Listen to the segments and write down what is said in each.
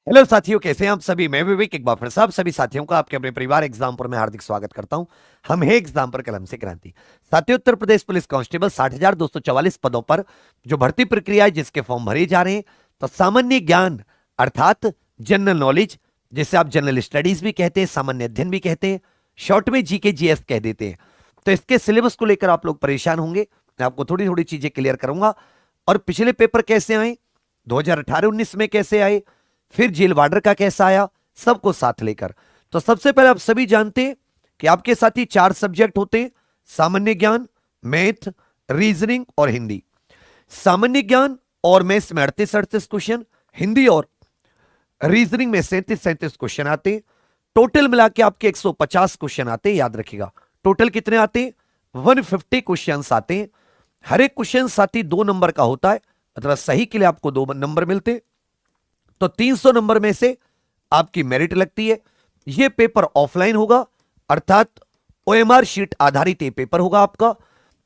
Hello साथियों, कैसे हैं आप सभी। मैं विवेक एक बार फिर से आप सभी साथियों का आपके अपने परिवार एग्जाम में हार्दिक स्वागत करता हूं। हम है एग्जाम पर कलम से क्रांति। साथियों, उत्तर प्रदेश पुलिस कांस्टेबल 60,244 पदों पर जो भर्ती प्रक्रिया है जिसके फॉर्म भरे जा रहे हैं, तो सामान्य ज्ञान अर्थात जनरल नॉलेज, जिसे आप जनरल स्टडीज भी कहते हैं, सामान्य अध्ययन भी कहते हैं, शॉर्ट में जीके जीएस कह देते हैं। तो इसके सिलेबस को लेकर आप लोग परेशान होंगे। मैं आपको थोड़ी थोड़ी चीजें क्लियर करूंगा। और पिछले पेपर कैसे आए, 2018-19 में कैसे आए, फिर जेल वार्डर का कैसा आया, सबको साथ लेकर। तो सबसे पहले आप सभी जानते हैं कि आपके साथ ही 4 सब्जेक्ट होते हैं: सामान्य ज्ञान, मैथ, रीजनिंग और हिंदी। सामान्य ज्ञान और मैथ्स में 38-38 क्वेश्चन, हिंदी और रीजनिंग में 37-37 क्वेश्चन आते हैं। टोटल मिला के आपके 150 क्वेश्चन आते हैं। याद रखिएगा, टोटल कितने आते हैं? 150 क्वेश्चन आते हैं। हर एक क्वेश्चन साथ ही 2 नंबर का होता है, मतलब सही के लिए आपको 2 नंबर मिलते हैं। तो 300 नंबर में से आपकी मेरिट लगती है। यह पेपर ऑफलाइन होगा, अर्थात ओएमआर शीट आधारित ये पेपर होगा आपका,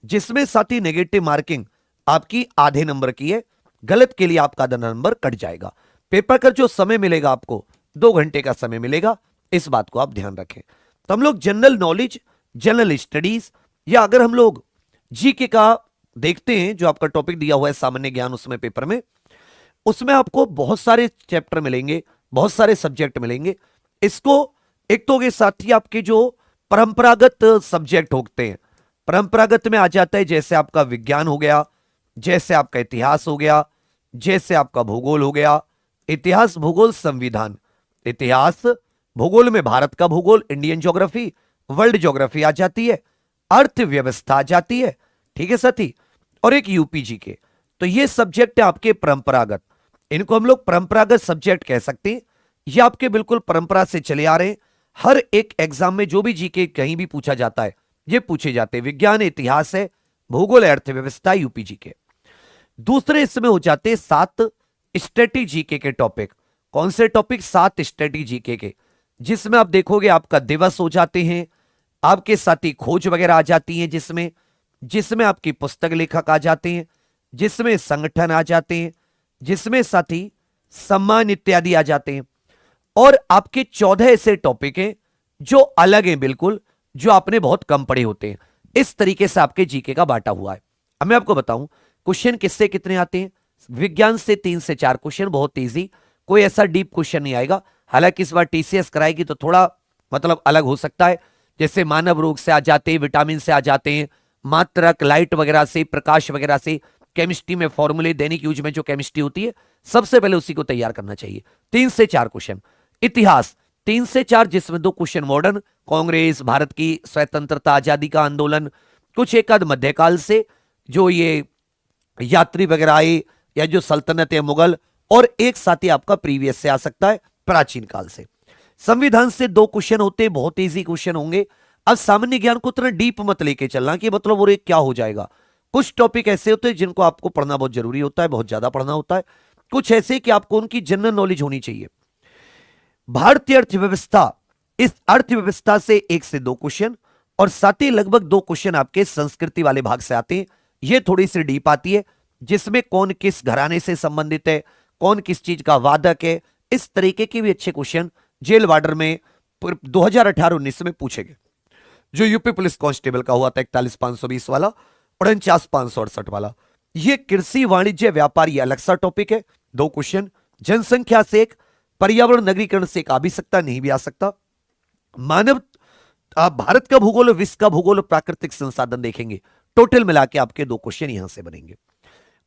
जिसमें साथ ही नेगेटिव मार्किंग आपकी आधे नंबर की है। गलत के लिए आपका आधा नंबर कट जाएगा। पेपर का जो समय मिलेगा आपको 2 घंटे का समय मिलेगा, इस बात को आप ध्यान रखें। तो हम लोग जनरल नॉलेज, जनरल स्टडीज, या अगर हम लोग जीके का देखते हैं, जो आपका टॉपिक दिया हुआ है सामान्य ज्ञान, उसमें पेपर में, उसमें आपको बहुत सारे चैप्टर मिलेंगे, बहुत सारे सब्जेक्ट मिलेंगे। इसको एक तो के साथ ही आपके जो परंपरागत सब्जेक्ट होते हैं, परंपरागत में आ जाता है जैसे आपका विज्ञान हो गया, जैसे आपका इतिहास हो गया, जैसे आपका भूगोल हो गया। इतिहास, भूगोल, संविधान। इतिहास भूगोल में भारत का भूगोल, इंडियन ज्योग्राफी, वर्ल्ड ज्योग्राफी आ जाती है, अर्थव्यवस्था आ जाती है, ठीक है साथी, और एक यूपीजी के। तो ये सब्जेक्ट है आपके परंपरागत। इनको हम लोग परंपरागत सब्जेक्ट कह सकते हैं। ये आपके बिल्कुल परंपरा से चले आ रहे हैं। हर एक एग्जाम में जो भी जीके कहीं भी पूछा जाता है, ये पूछे जाते हैं। विज्ञान, इतिहास है, भूगोल, अर्थव्यवस्था, यूपीजी के। दूसरे इसमें हो जाते हैं 7 स्टैटिक जीके के टॉपिक। कौन से टॉपिक? 7 स्टैटिक जीके के, जिसमें आप देखोगे आपका दिवस हो जाते हैं, आपके साथ ही खोज वगैरह आ जाती हैं, जिसमें जिसमें आपकी पुस्तक लेखक आ जाते हैं, जिसमें संगठन आ जाते हैं, जिसमें साथ ही सम्मान इत्यादि आ जाते हैं। और आपके 14 ऐसे टॉपिक हैं जो अलग हैं बिल्कुल, जो आपने बहुत कम पढ़े होते हैं। इस तरीके से आपके जीके का बांटा हुआ है। अब मैं आपको बताऊं क्वेश्चन किससे कितने आते हैं। विज्ञान से 3 से 4 क्वेश्चन, बहुत इजी, कोई ऐसा डीप क्वेश्चन नहीं आएगा। हालांकि इस बार टीसीएस कराएगी तो थोड़ा मतलब अलग हो सकता है। जैसे मानव रोग से आ जाते हैं, विटामिन से आ जाते हैं, मात्रक, लाइट वगैरह से, प्रकाश वगैरह से, केमिस्ट्री में फॉर्मूले, दैनिक यूज में जो केमिस्ट्री होती है, सबसे पहले उसी को तैयार करना चाहिए। 3 से 4 क्वेश्चन। इतिहास 3 से 4, जिसमें 2 क्वेश्चन मॉडर्न, कांग्रेस, भारत की स्वतंत्रता आजादी का आंदोलन, कुछ एक आध मध्यकाल से, जो ये यात्री वगैरह आए, या जो सल्तनत है मुगल, और एक साथ ही आपका प्रीवियस से आ सकता है, प्राचीन काल से। संविधान से 2 क्वेश्चन होते हैं, बहुत इजी क्वेश्चन होंगे। अब सामान्य ज्ञान को उतना डीप मत लेके चलना कि मतलब वो क्या हो जाएगा। कुछ टॉपिक ऐसे होते हैं जिनको आपको पढ़ना बहुत जरूरी होता है, बहुत ज्यादा पढ़ना होता है। कुछ ऐसे कि आपको उनकी जनरल नॉलेज होनी चाहिए। भारतीय अर्थव्यवस्था, इस अर्थव्यवस्था से 1 से 2 क्वेश्चन, और साथ ही लगभग 2 क्वेश्चन आपके संस्कृति वाले भाग से आते हैं। ये थोड़ी सी डीप आती है, जिसमें कौन किस घराने से संबंधित है, कौन किस चीज का वादक है, इस तरीके के भी अच्छे क्वेश्चन जेल वार्डर में 2018-19 में पूछे गए। जो यूपी पुलिस कांस्टेबल का हुआ था 41,520 वाला, 49,568 वाला। ये कृषि, वाणिज्य, व्यापार, ये अलग सा टॉपिक है, 2 क्वेश्चन। जनसंख्या से 1, पर्यावरण, नगरीकरण से 1 आ भी सकता, नहीं भी आ सकता। मानव, आप भारत का भूगोल, विश्व का भूगोल, प्राकृतिक संसाधन देखेंगे। टोटल मिला के आपके 2 क्वेश्चन यहां से बनेंगे।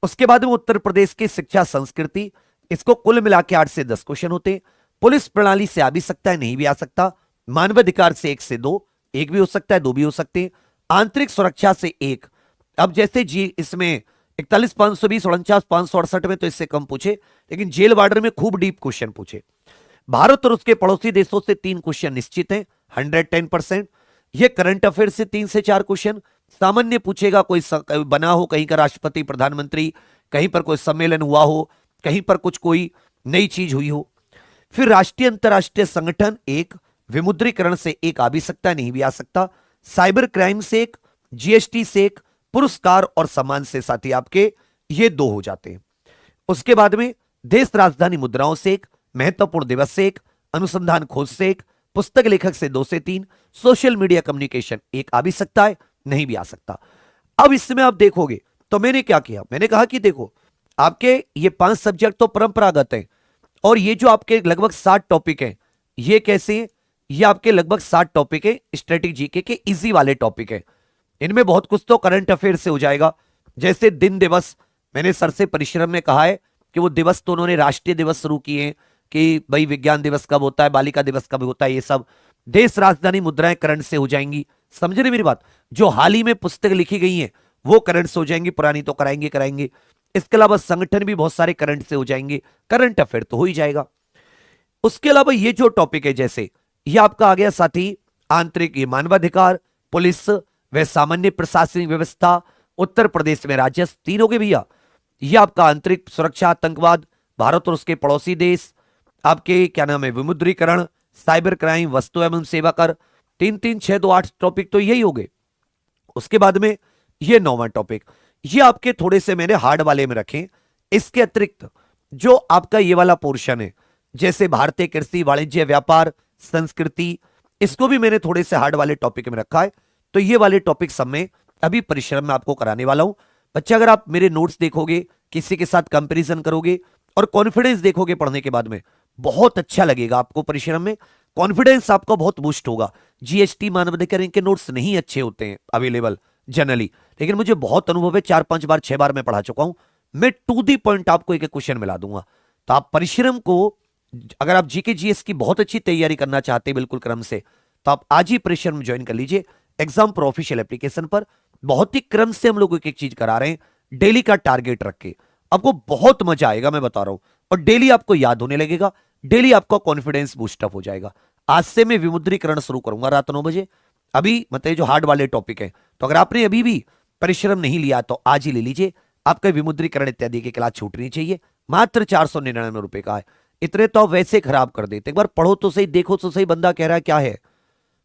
उसके बाद में उत्तर प्रदेश की शिक्षा संस्कृति, इसको कुल मिला के 8 से 10 क्वेश्चन होते हैं। पुलिस प्रणाली से आ भी सकता है, नहीं भी आ सकता। मानवाधिकार से 1 से 2, 1 भी हो सकता है, 2 भी हो सकते हैं। आंतरिक सुरक्षा से 1। अब जैसे जी इसमें 41,520, 49,568 में तो इससे कम पूछे, लेकिन जेल वार्डर में खूब डीप क्वेश्चन पूछे। भारत और उसके पड़ोसी देशों से 3 क्वेश्चन निश्चित है, 110%। ये करंट अफेयर से 3 से 4 क्वेश्चन सामान्य पूछेगा। कोई बना हो, कहीं का राष्ट्रपति, प्रधानमंत्री, कहीं पर कोई सम्मेलन हुआ हो, कहीं पर कुछ कोई नई चीज हुई हो। फिर राष्ट्रीय अंतरराष्ट्रीय संगठन 1, विमुद्रीकरण से 1 आ भी सकता है, नहीं भी आ सकता। साइबर क्राइम से 1, जीएसटी से 1, पुरस्कार और सम्मान से साथी आपके ये 2 हो जाते हैं। उसके बाद में देश राजधानी मुद्राओं से 1, महत्वपूर्ण दिवस से 1, अनुसंधान खोज से 1, पुस्तक लेखक से 2 से 3, सोशल मीडिया कम्युनिकेशन 1 आ भी सकता है, नहीं भी आ सकता। अब इसमें आप देखोगे तो मैंने क्या किया, मैंने कहा कि देखो आपके ये 5 सब्जेक्ट तो परंपरागत हैं, और ये जो आपके लगभग 60 टॉपिक हैं, ये कैसे हैं? ये आपके लगभग 60 टॉपिक है स्ट्रेटेजी के इजी वाले टॉपिक है। इनमें बहुत कुछ तो करंट अफेयर से हो जाएगा, जैसे दिन दिवस। मैंने सर से परिश्रम में कहा है कि वो दिवस तो उन्होंने राष्ट्रीय दिवस शुरू किए हैं कि भाई विज्ञान दिवस कब होता है, बालिका दिवस कब होता है, ये सब। देश राजधानी मुद्राएं करंट से हो जाएंगी, समझे ना मेरी बात। जो हाल ही में पुस्तक लिखी गई हैं वो करंट से हो जाएंगी, पुरानी तो कराएंगे कराएंगे। इसके अलावा संगठन भी बहुत सारे करंट से हो जाएंगे, करंट अफेयर तो हो ही जाएगा। उसके अलावा ये जो टॉपिक है, जैसे ये आपका आ गया साथी आंतरिक ये मानवाधिकार, पुलिस व सामान्य प्रशासनिक व्यवस्था, उत्तर प्रदेश में राजस्व, 3 हो गए भैया। ये आपका आंतरिक सुरक्षा, आतंकवाद, भारत और उसके पड़ोसी देश, आपके क्या नाम है विमुद्रीकरण, साइबर क्राइम, वस्तु एवं सेवा कर, 3 3 6 2 8 टॉपिक तो यही हो गए। उसके बाद में ये 9वां टॉपिक, ये आपके थोड़े से मैंने हार्ड वाले में रखे। इसके अतिरिक्त जो आपका ये वाला पोर्शन है, जैसे भारतीय कृषि, वाणिज्य, व्यापार, संस्कृति, इसको भी मैंने थोड़े से हार्ड वाले टॉपिक में रखा है। तो ये वाले टॉपिक सब में अभी परिश्रम में आपको कराने वाला हूं। बच्चे अगर आप मेरे नोट्स देखोगे, किसी के साथ कंपैरिजन करोगे और कॉन्फिडेंस देखोगे पढ़ने के बाद में, बहुत अच्छा लगेगा आपको। परिश्रम में कॉन्फिडेंस आपका बहुत बूस्ट होगा। जीएसटी, मानवाधिकार के नोट्स नहीं अच्छे होते हैं अवेलेबल जनरली, लेकिन मुझे बहुत अनुभव है, 4-5 बार 6 बार मैं पढ़ा चुका हूं। मैं टू दी पॉइंट आपको एक क्वेश्चन मिला दूंगा। तो आप परिश्रम को, अगर आप जीके जीएस की बहुत अच्छी तैयारी करना चाहते हैं बिल्कुल क्रम से, तो आप आज ही परिश्रम ज्वाइन कर लीजिए एग्जाम प्रो ऑफिशियल एप्लीकेशन पर। बहुत ही क्रम से हम लोग एक एक चीज करा रहे हैं, डेली का टारगेट रख के। आपको बहुत मजा आएगा, मैं बता रहा हूं, और डेली आपको याद होने लगेगा, डेली आपका कॉन्फिडेंस बूस्टअप हो जाएगा। आज से मैं विमुद्रीकरण शुरू करूंगा रात 9 बजे। अभी मतलब जो हार्ड वाले टॉपिक है, तो अगर आपने अभी भी परिश्रम नहीं लिया तो आज ही ले लीजिए। आपका विमुद्रीकरण इत्यादि की क्लास छूटनी चाहिए, मात्र 499 रुपए का है। इतने तो आप वैसे खराब कर देते, एक बार पढ़ो तो सही, देखो तो सही बंदा कह रहा है क्या है।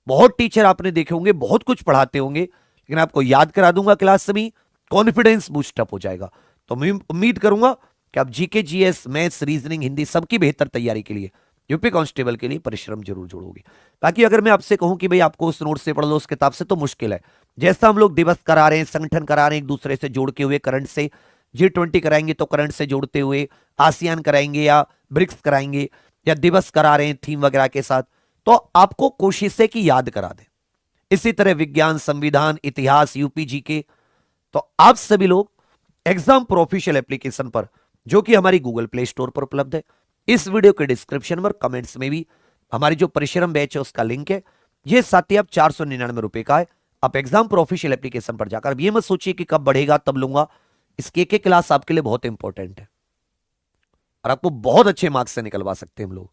बहुत टीचर आपने देखे होंगे, बहुत कुछ पढ़ाते होंगे, लेकिन आपको याद करा दूंगा क्लास में, कॉन्फिडेंस बूस्टअप हो जाएगा। तो मैं उम्मीद करूंगा कि आप GK, GS, maths, reasoning, Hindi सबकी बेहतर तैयारी के लिए, यूपी कांस्टेबल के लिए परिश्रम जरूर जोड़ोगे। बाकी अगर मैं आपसे कहूं कि भाई आपको उस नोट से पढ़ लो, उस किताब से, तो मुश्किल है। जैसा हम लोग दिवस करा रहे हैं, संगठन करा रहे हैं एक दूसरे से जोड़ के हुए करंट से, G20 कराएंगे तो करंट से जोड़ते हुए, आसियान कराएंगे या ब्रिक्स कराएंगे, या दिवस करा रहे हैं थीम वगैरह के साथ, तो आपको कोशिश है कि याद करा दें। इसी तरह विज्ञान, संविधान, इतिहास, यूपी जीके, तो आप सभी लोग एग्जाम प्रो ऑफिशियल एप्लीकेशन पर, जो कि हमारी गूगल प्ले स्टोर पर उपलब्ध है, इस वीडियो के डिस्क्रिप्शन में, कमेंट्स में भी हमारी जो परिश्रम बैच है उसका लिंक है। यह साथी आप 499 रुपए का है। आप एग्जाम प्रो ऑफिशियल एप्लीकेशन पर जाकर ये मत सोचिए कि कब बढ़ेगा तब लूंगा। इसकी एक क्लास आपके लिए बहुत इंपॉर्टेंट है और आपको बहुत अच्छे मार्क्स से निकलवा सकते हैं हम लोग।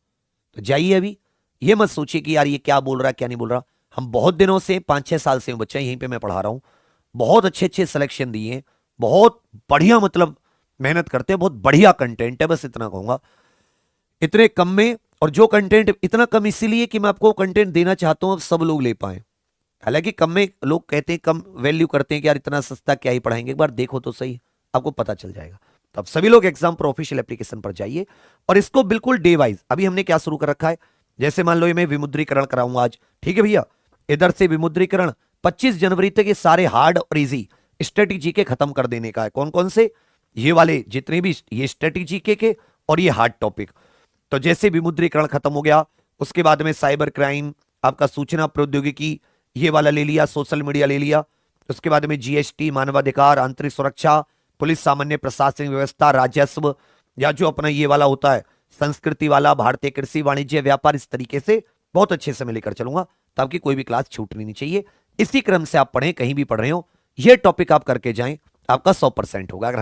तो जाइए अभी, ये मत सोचिए कि यार ये क्या बोल रहा है क्या नहीं बोल रहा। हम बहुत दिनों से, 5-6 साल से बच्चा यहीं पे मैं पढ़ा रहा हूं, बहुत अच्छे अच्छे सिलेक्शन दिए हैं, बहुत बढ़िया मतलब मेहनत करते हैं, बहुत बढ़िया कंटेंट है, बस इतना कहूंगा। इतने कम में, और जो कंटेंट इतना कम इसीलिए कि मैं आपको कंटेंट देना चाहता हूं अब सब लोग ले पाए। हालांकि कम में लोग कहते हैं, कम वैल्यू करते हैं कि यार इतना सस्ता क्या ही पढ़ाएंगे, एक बार देखो तो सही, आपको पता चल जाएगा। तो अब सभी लोग एग्जाम प्रो ऑफिशियल एप्लीकेशन पर जाइए और इसको बिल्कुल डे वाइज, अभी हमने क्या शुरू कर रखा है, जैसे मान लो ये मैं विमुद्रीकरण कराऊंगा आज, ठीक है भैया, इधर से विमुद्रीकरण 25 जनवरी तक ये सारे हार्ड और इजी स्ट्रेटेजी के खत्म कर देने का है। कौन कौन से, ये वाले जितने भी ये स्ट्रेटेजी के और ये हार्ड टॉपिक। तो जैसे विमुद्रीकरण खत्म हो गया, उसके बाद में साइबर क्राइम, आपका सूचना प्रौद्योगिकी, ये वाला ले लिया, सोशल मीडिया ले लिया, उसके बाद में जीएसटी, मानवाधिकार, आंतरिक सुरक्षा, पुलिस, सामान्य प्रशासनिक व्यवस्था, राजस्व, या जो अपना ये वाला होता है संस्कृति वाला, भारतीय कृषि, वाणिज्य, व्यापार, इस तरीके से बहुत अच्छे से मैं लेकर चलूंगा। तो आपकी कोई भी क्लास छूटनी नहीं चाहिए। इसी क्रम से आप पढ़ें, कहीं भी पढ़ रहे हो, ये टॉपिक आप करके जाएं, आपका 100% होगा। अगर